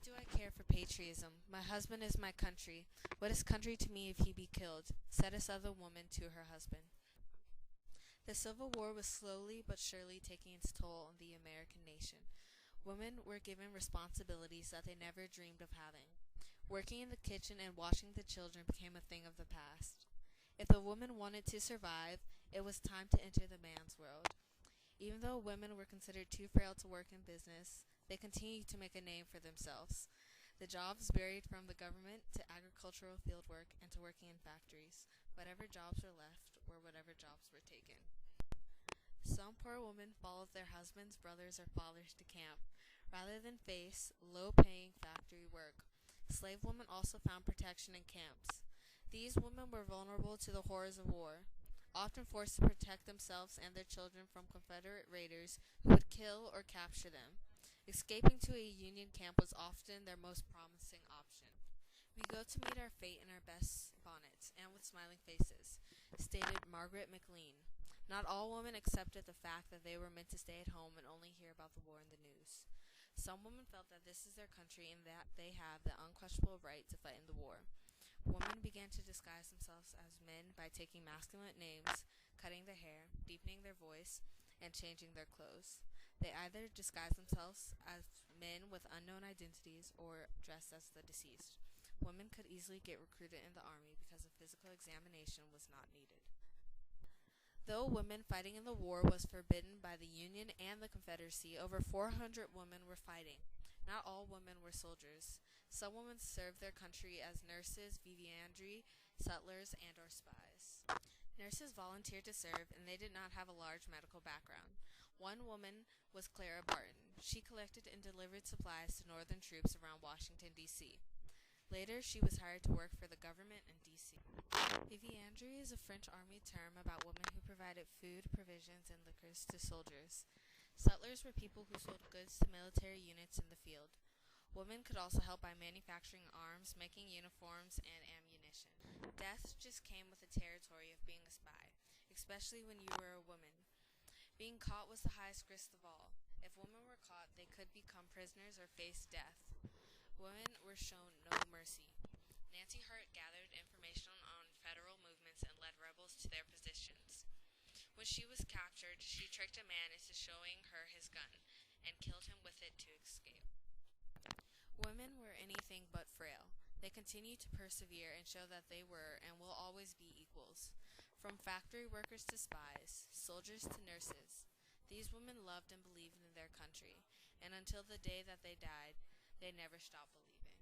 What do I care for patriotism? My husband is my country. What is country to me if he be killed? Said a Southern woman to her husband. The Civil War was slowly but surely taking its toll on the American nation. Women were given responsibilities that they never dreamed of having. Working in the kitchen and watching the children became a thing of the past. If a woman wanted to survive, it was time to enter the man's world. Even though women were considered too frail to work in business, they continued to make a name for themselves. The jobs varied from the government to agricultural fieldwork and to working in factories. Whatever jobs were left were whatever jobs were taken. Some poor women followed their husbands, brothers, or fathers to camp, rather than face low-paying factory work. Slave women also found protection in camps. These women were vulnerable to the horrors of war, often forced to protect themselves and their children from Confederate raiders who would kill or capture them. Escaping to a Union camp was often their most promising option. "We go to meet our fate in our best bonnets and with smiling faces," stated Margaret McLean. Not all women accepted the fact that they were meant to stay at home and only hear about the war in the news. Some women felt that this is their country and that they have the unquestionable right to fight in the war. Women began to disguise themselves as men by taking masculine names, cutting their hair, deepening their voice, and changing their clothes. They either disguised themselves as men with unknown identities or dressed as the deceased. Women could easily get recruited in the army because a physical examination was not needed. Though women fighting in the war was forbidden by the Union and the Confederacy, over 400 women were fighting. Not all women were soldiers. Some women served their country as nurses, viviandri, sutlers, and or spies. Nurses volunteered to serve, and they did not have a large medical background. One woman was Clara Barton. She collected and delivered supplies to Northern troops around Washington, D.C. Later, she was hired to work for the government in D.C. Viviandri is a French army term about women who provided food, provisions, and liquors to soldiers. Sutlers were people who sold goods to military units in the field. Women could also help by manufacturing arms, making uniforms, and ammunition. Death just came with the territory of being a spy, especially when you were a woman. Being caught was the highest risk of all. If women were caught, they could become prisoners or face death. Women were shown no mercy. Nancy Hurt gathered information on federal movements and led rebels to their positions. When she was captured, she tricked a man into showing her his gun and killed him with it to escape. Women were anything but frail. They continued to persevere and show that they were and will always be equals. From factory workers to spies, soldiers to nurses, these women loved and believed in their country, and until the day that they died, they never stopped believing.